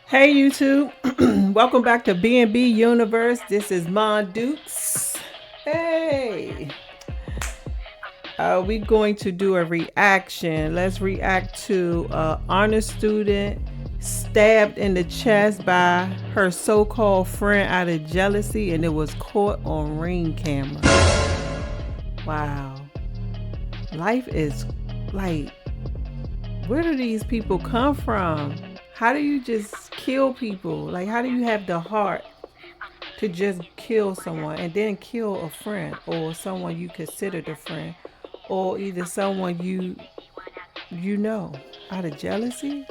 Hey YouTube, welcome back to B&B Universe. This is Mon Dukes. Hey, we're going to do a reaction. Let's react to honor student stabbed in the chest by her so-called friend out of jealousy, and it was caught on ring camera. Wow, life is like, where do these people come from? How do you just kill people? Like, how do you have the heart to just kill someone and then kill a friend or someone you considered a friend or either someone you know out of jealousy?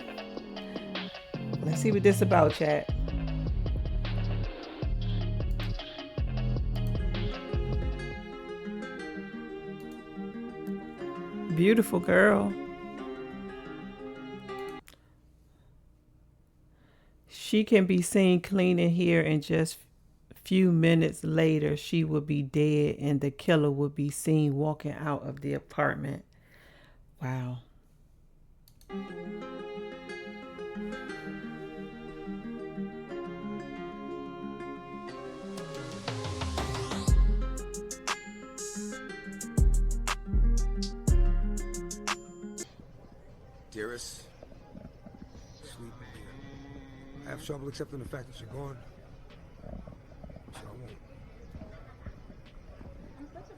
Let's see what this about, chat. Beautiful girl. She can be seen cleaning here and just few minutes later she would be dead and the killer would be seen walking out of the apartment. Wow. Dearest, sweet Maria, I have trouble accepting the fact that you're gone, so I won't.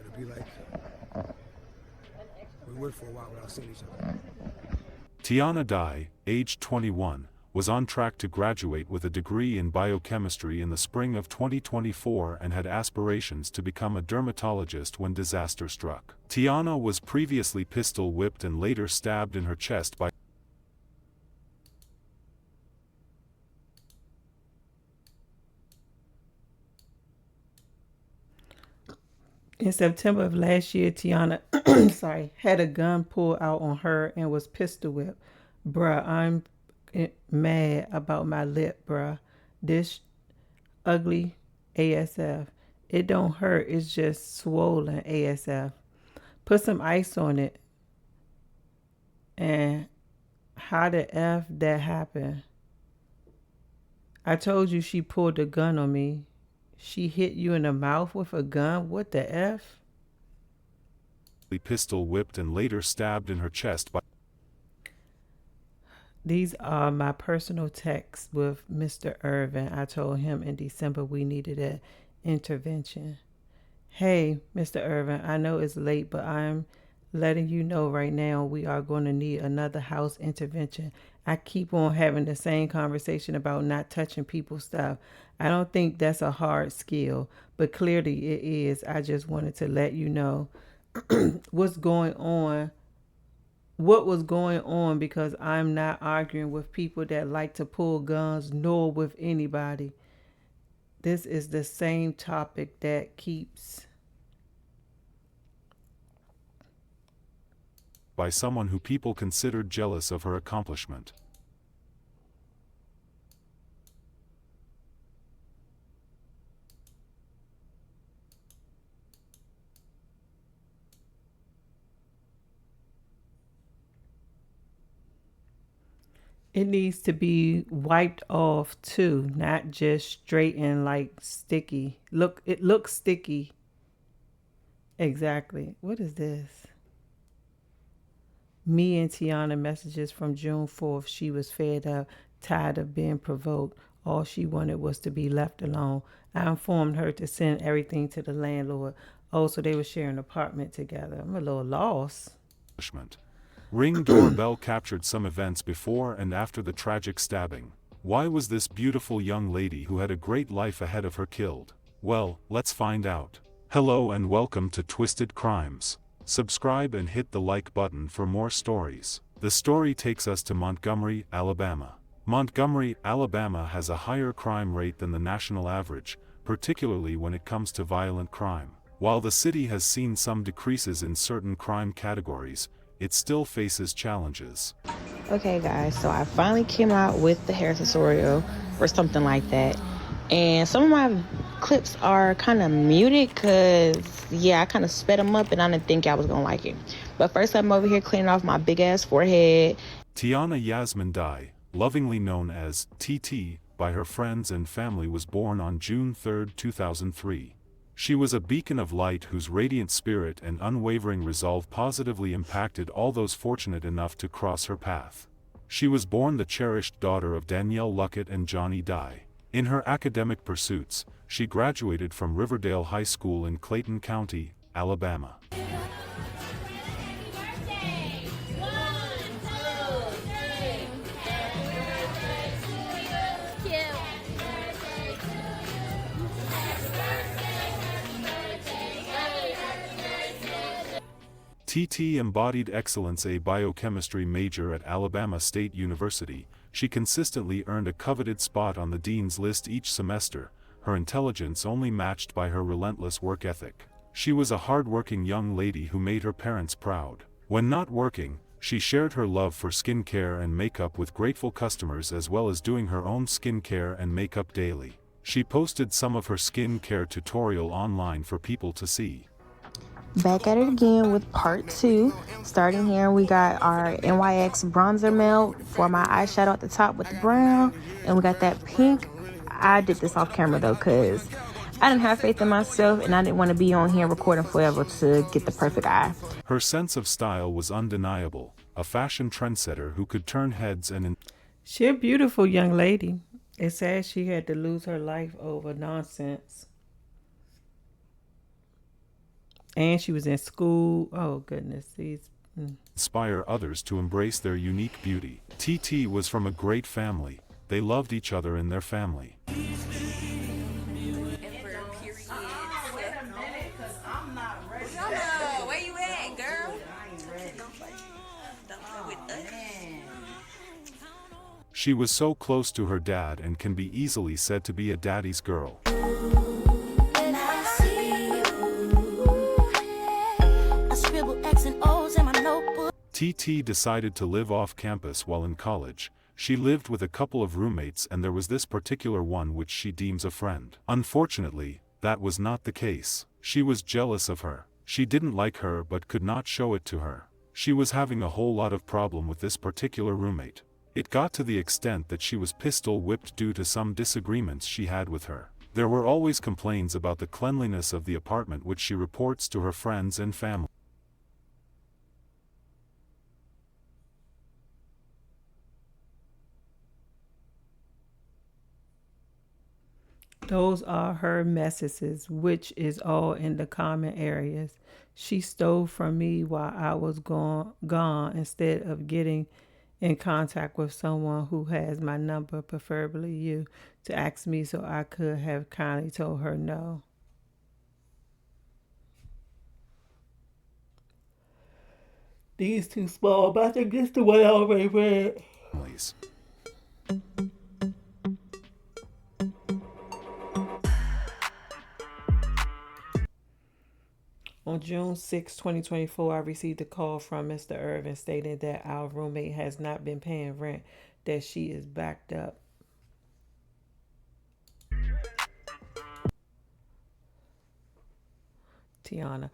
It'll be like we went for a while without seeing each other. Tiana Dye, age 21, was on track to graduate with a degree in biochemistry in the spring of 2024 and had aspirations to become a dermatologist when disaster struck. Tiana was previously pistol whipped and later stabbed in her chest by In September of last year, Tiana had a gun pulled out on her and was pistol whipped. Bruh, I'm mad about my lip, bruh. This ugly ASF. It don't hurt, it's just swollen ASF. Put some ice on it. And how the F that happened? I told you she pulled a gun on me. She hit you in the mouth with a gun? What the F? pistol whipped and later stabbed in her chest by These are my personal texts with Mr. Irvin. I told him in December we needed an intervention. Hey, Mr. Irvin, I know it's late, but I'm letting you know right now we are going to need another house intervention. I keep on having the same conversation about not touching people's stuff. I don't think that's a hard skill, but clearly it is. I just wanted to let you know what's going on, what was going on, because I'm not arguing with people that like to pull guns nor with anybody. This is the same topic that keeps someone who people considered jealous of her accomplishment. it needs to be wiped off too, not just straightened like sticky. Look, it looks sticky. Exactly. What is this? Me and Tiana messages from June 4th. She was fed up, tired of being provoked. All she wanted was to be left alone. I informed her to send everything to the landlord. Oh, so they were sharing an apartment together. I'm a little lost. Ring doorbell captured some events before and after the tragic stabbing. Why was this beautiful young lady who had a great life ahead of her killed? Well, let's find out. Hello and welcome to Twisted Crimes. Subscribe and hit the like button for more stories. The story takes us to Montgomery, Alabama. Montgomery, Alabama has a higher crime rate than the national average, particularly when it comes to violent crime. While the city has seen some decreases in certain crime categories, it still faces challenges. Okay guys, so I finally came out with the hair tutorial or something like that. And some of my clips are kind of muted because, yeah, I kind of sped them up and I didn't think I was going to like it. But first I'm over here cleaning off my big ass forehead. Tiana Yasmin Dye, lovingly known as TT by her friends and family, was born on June 3, 2003. She was a beacon of light whose radiant spirit and unwavering resolve positively impacted all those fortunate enough to cross her path. She was born the cherished daughter of Danielle Luckett and Johnny Dye. In her academic pursuits, she graduated from Riverdale High School in Clayton County, Alabama. TT embodied excellence. A biochemistry major at Alabama State University, she consistently earned a coveted spot on the dean's list each semester, her intelligence only matched by her relentless work ethic. She was a hard-working young lady who made her parents proud. When not working, she shared her love for skincare and makeup with grateful customers, as well as doing her own skincare and makeup daily. She posted some of her skincare tutorial online for people to see. Back at it again with part 2. Starting here, we got our NYX bronzer melt for my eyeshadow at the top with the brown, and we got that pink. I did this off camera though, because I didn't have faith in myself and I didn't want to be on here recording forever to get the perfect eye. Her sense of style was undeniable, a fashion trendsetter who could turn heads and She's a beautiful young lady. It says she had to lose her life over nonsense. And she was in school. Oh, goodness. Inspire others to embrace their unique beauty. TT was from a great family. They loved each other in their family. Where you at, girl? She was so close to her dad and can be easily said to be a daddy's girl. TT decided to live off campus while in college. She lived with a couple of roommates, and there was this particular one which she deems a friend. Unfortunately, that was not the case. She was jealous of her. She didn't like her but could not show it to her. She was having a whole lot of problem with this particular roommate. It got to the extent that she was pistol whipped due to some disagreements she had with her. There were always complaints about the cleanliness of the apartment, which she reports to her friends and family. Those are her messages, which is all in the common areas. She stole from me while I was gone instead of getting in contact with someone who has my number, preferably you, to ask me, so I could have kindly told her no. These too small, but I think this the one I already read. On June 6, 2024, I received a call from Mr. Irvin stating that our roommate has not been paying rent, that she is backed up. Tiana,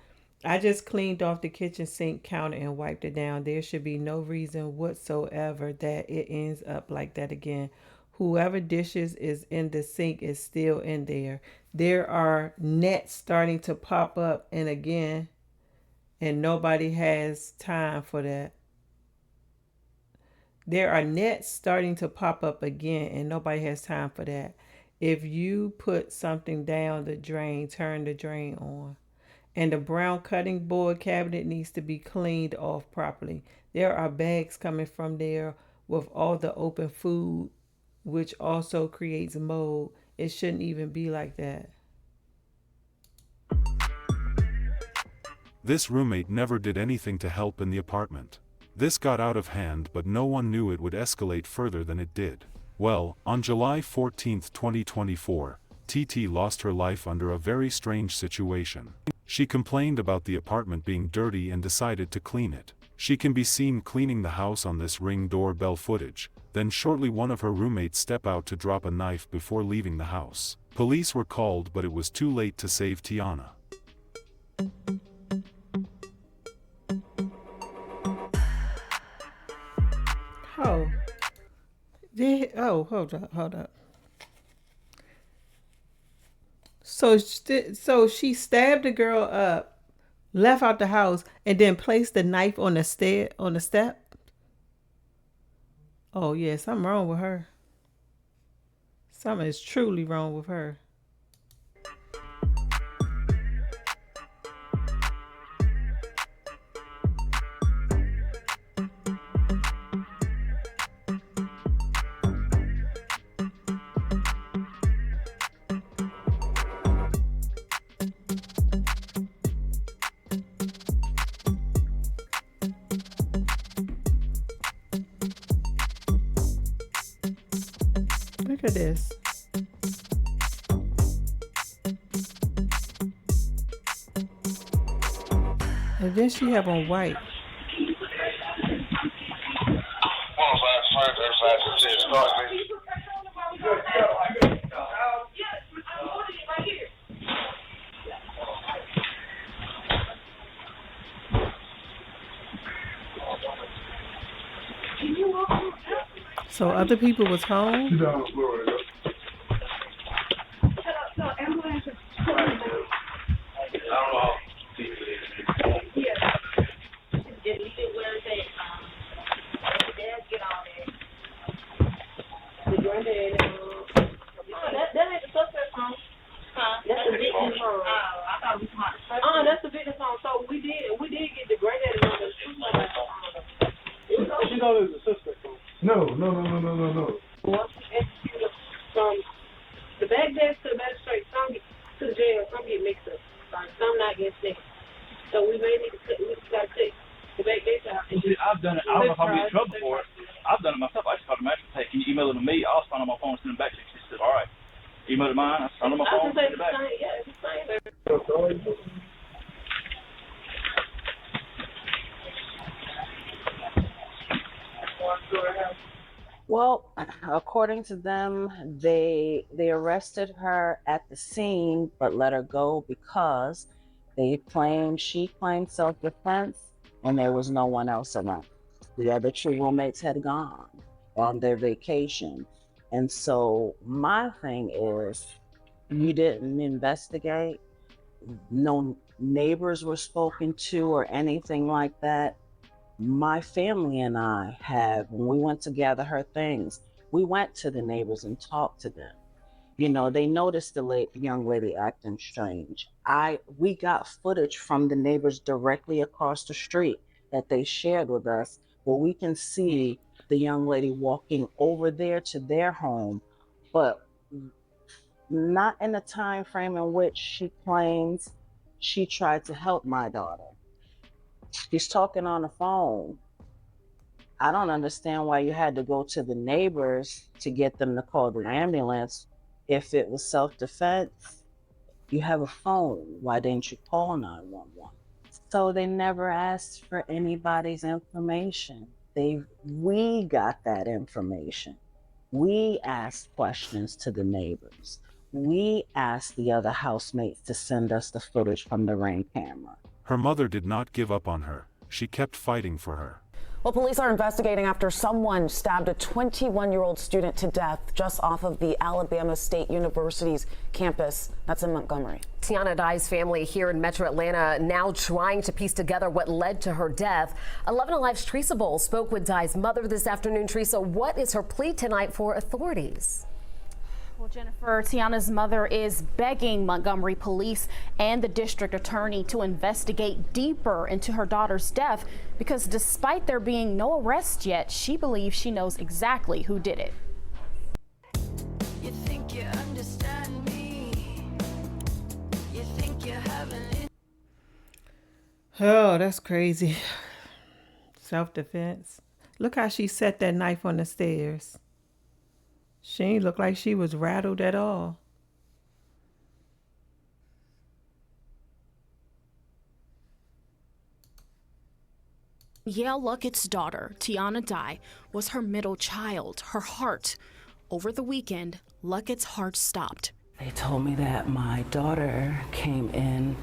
I just cleaned off the kitchen sink counter and wiped it down. There should be no reason whatsoever that it ends up like that again. Whoever dishes is in the sink is still in there. There are nets starting to pop up and again, and nobody has time for that. There are nets starting to pop up again, and nobody has time for that. If you put something down the drain, turn the drain on. And the brown cutting board cabinet needs to be cleaned off properly. There are bags coming from there with all the open food, which also creates mold. It shouldn't even be like that. This roommate never did anything to help in the apartment. This got out of hand, but no one knew it would escalate further than it did. Well, on July 14, 2024, TT lost her life under a very strange situation. She complained about the apartment being dirty and decided to clean it. She can be seen cleaning the house on this Ring doorbell footage. Then shortly one of her roommates stepped out to drop a knife before leaving the house. Police were called, but it was too late to save Tiana. Oh, Oh, hold up. So she stabbed the girl up, left out the house, and then placed the knife on the step. Oh yeah, something wrong with her. Something is truly wrong with her. Look at this. And then she have on white. So other people was home. That's the victim's home. So we did get the granddaddy number. She knows it's a suspect home. No. From the back desk to the magistrate, some get to the jail, some get mixed up. Some not get snitched. So we may need to cut. We just got to take the back desk out. See, I've done it. I don't know if I'm in trouble for it. I've done it myself. I just called the magistrate. Hey, can you email it to me? I'll sign on my phone and send it back to you. She said, all right. Email it to mine. I sign on my phone and send it back. Yeah, it's the same. Well, according to them, they arrested her at the scene but let her go because she claimed self-defense and there was no one else around. The other two roommates had gone on their vacation. And so my thing is, you didn't investigate, no neighbors were spoken to or anything like that. My family and I when we went to gather her things, we went to the neighbors and talked to them. You know, they noticed the young lady acting strange. We got footage from the neighbors directly across the street that they shared with us, where we can see the young lady walking over there to their home, but not in the time frame in which she claims she tried to help my daughter. She's talking on the phone. I don't understand why you had to go to the neighbors to get them to call the ambulance. If it was self-defense, you have a phone. Why didn't you call 911? So they never asked for anybody's information. We got that information. We asked questions to the neighbors. We asked the other housemates to send us the footage from the Ring camera. Her mother did not give up on her. She kept fighting for her. Well, police are investigating after someone stabbed a 21-year-old student to death just off of the Alabama State University's campus. That's in Montgomery. Tiana Dye's family here in Metro Atlanta now trying to piece together what led to her death. 11 Alive's Teresa Bowles spoke with Dye's mother this afternoon. Teresa, what is her plea tonight for authorities? Well, Jennifer, Tiana's mother is begging Montgomery police and the district attorney to investigate deeper into her daughter's death because despite there being no arrest yet, she believes she knows exactly who did it. You think you understand me. You think you have an... Oh, that's crazy. Self-defense. Look how she set that knife on the stairs. She ain't look like she was rattled at all. Yale Luckett's daughter, Tiana Dye, was her middle child, her heart. Over the weekend, Luckett's heart stopped. They told me that my daughter came in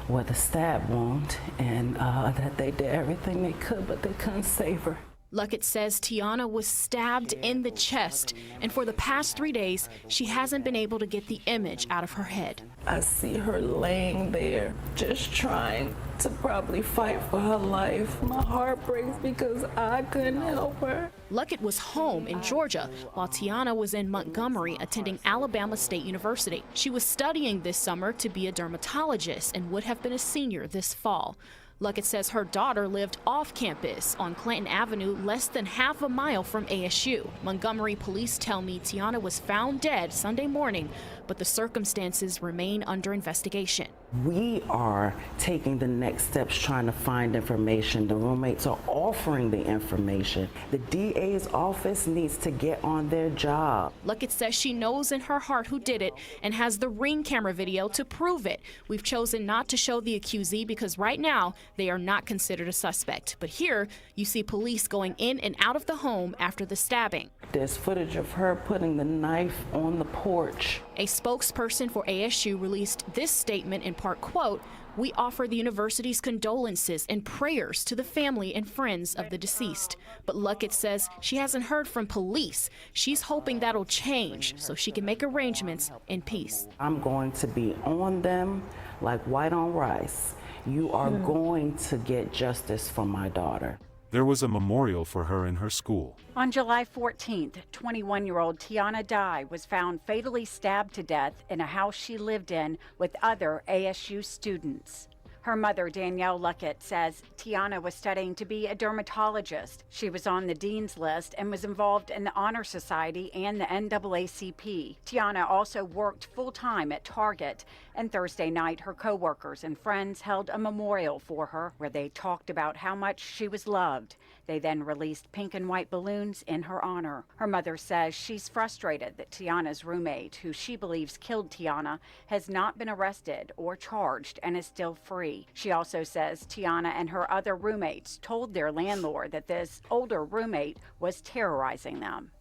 with a stab wound and that they did everything they could, but they couldn't save her. Luckett says Tiana was stabbed in the chest, and for the past 3 days, she hasn't been able to get the image out of her head. I see her laying there, just trying to probably fight for her life. My heart breaks because I couldn't help her. Luckett was home in Georgia while Tiana was in Montgomery attending Alabama State University. She was studying this summer to be a dermatologist and would have been a senior this fall. Luckett says her daughter lived off campus on Clanton Avenue, less than half a mile from ASU. Montgomery police tell me Tiana was found dead Sunday morning, but the circumstances remain under investigation. We are taking the next steps trying to find information. The roommates are offering the information. The DA's office needs to get on their job. Luckett says she knows in her heart who did it and has the Ring camera video to prove it. We've chosen not to show the accusee because right now they are not considered a suspect. But here you see police going in and out of the home after the stabbing. There's footage of her putting the knife on the porch. A spokesperson for ASU released this statement in part, quote, "We offer the university's condolences and prayers to the family and friends of the deceased." But Luckett says she hasn't heard from police. She's hoping that'll change so she can make arrangements in peace. I'm going to be on them like white on rice. You are going to get justice for my daughter. There was a memorial for her in her school. On July 14th, 21-year-old Tiana Dye was found fatally stabbed to death in a house she lived in with other ASU students. Her mother, Danielle Luckett, says Tiana was studying to be a dermatologist. She was on the dean's list and was involved in the Honor Society and the NAACP. Tiana also worked full-time at Target, and Thursday night her coworkers and friends held a memorial for her where they talked about how much she was loved. They then released pink and white balloons in her honor. Her mother says she's frustrated that Tiana's roommate, who she believes killed Tiana, has not been arrested or charged and is still free. She also says Tiana and her other roommates told their landlord that this older roommate was terrorizing them.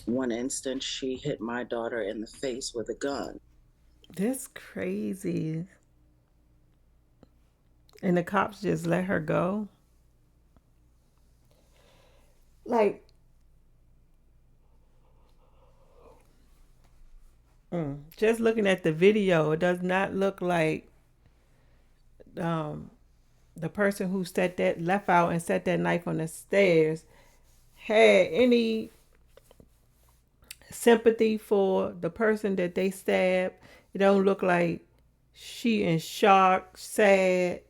One instance, she hit my daughter in the face with a gun. That's crazy. And the cops just let her go? Like, just looking at the video, it does not look like the person who left out and set that knife on the stairs had any sympathy for the person that they stabbed. It don't look like she in shock, sad,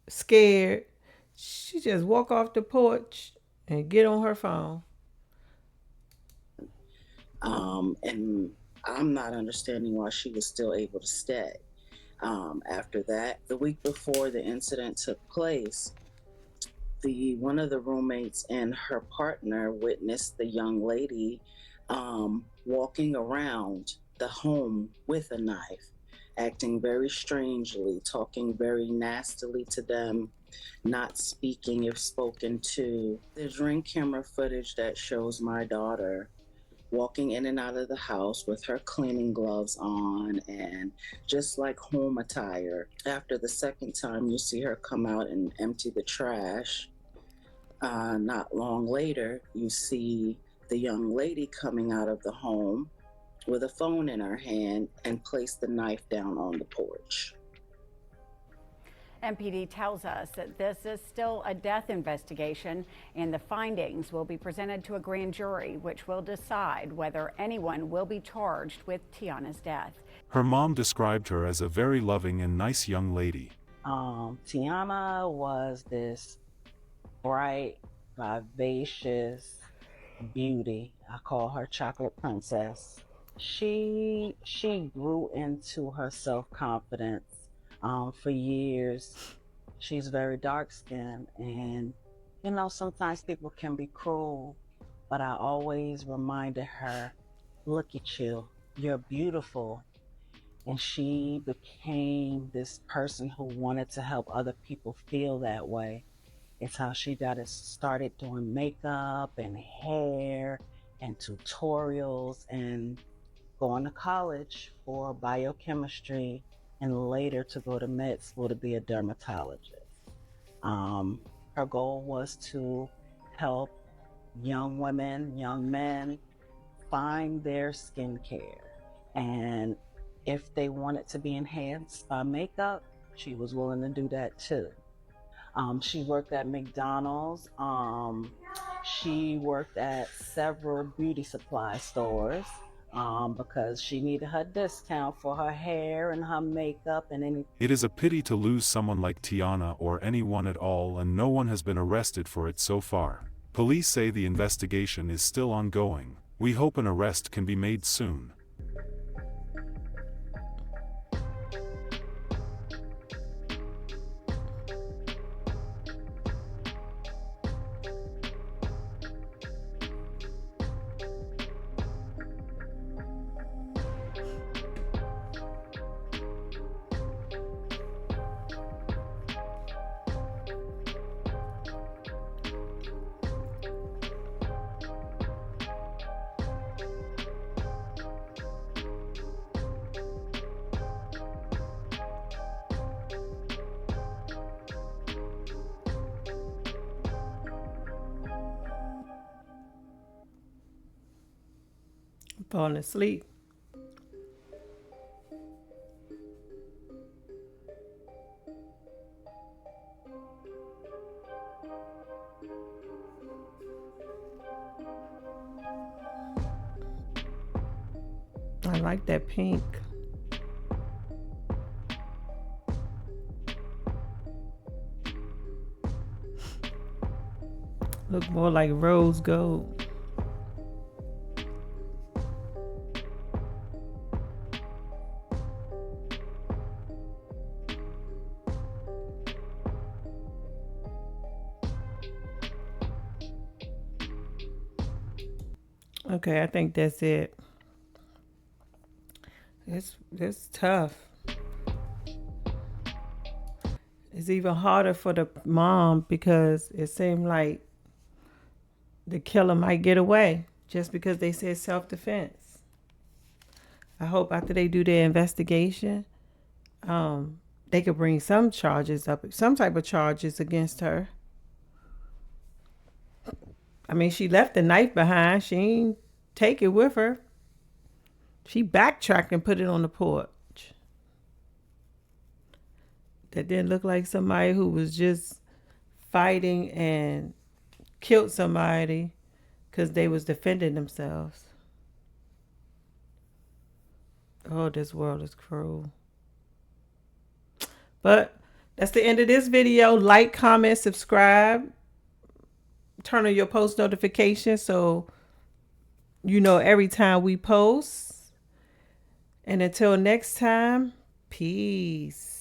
scared. She just walk off the porch and get on her phone. And I'm not understanding why she was still able to stay. After that, the week before the incident took place, one of the roommates and her partner witnessed the young lady walking around the home with a knife, acting very strangely, talking very nastily to them, not speaking if spoken to. There's Ring camera footage that shows my daughter walking in and out of the house with her cleaning gloves on and just like home attire. After the second time, you see her come out and empty the trash. Not long later, you see the young lady coming out of the home with a phone in her hand and place the knife down on the porch. MPD tells us that this is still a death investigation and the findings will be presented to a grand jury, which will decide whether anyone will be charged with Tiana's death. Her mom described her as a very loving and nice young lady. Tiana was this bright, vivacious beauty. I call her Chocolate Princess. She grew into her self-confidence. For years, she's very dark-skinned, and you know, sometimes people can be cruel, but I always reminded her, look at you, you're beautiful. And she became this person who wanted to help other people feel that way. It's how she started doing makeup and hair and tutorials and going to college for biochemistry and later to go to med school to be a dermatologist. Her goal was to help young women, young men find their skincare. And if they wanted to be enhanced by makeup, she was willing to do that too. She worked at McDonald's. She worked at several beauty supply stores because she needed her discount for her hair and her makeup and anything. It is a pity to lose someone like Tiana or anyone at all, and no one has been arrested for it so far. Police say the investigation is still ongoing. We hope an arrest can be made soon. Falling asleep. I like that pink. Look more like rose gold. Okay, I think that's it. It's tough. It's even harder for the mom because it seemed like the killer might get away just because they said self-defense. I hope after they do their investigation, they could bring some charges up, some type of charges against her. I mean, she left the knife behind. She ain't take it with her. She backtracked and put it on the porch. That didn't look like somebody who was just fighting and killed somebody because they was defending themselves. Oh, this world is cruel. But that's the end of this video. Like, comment, subscribe. Turn on your post notifications so you know every time we post. And until next time, peace.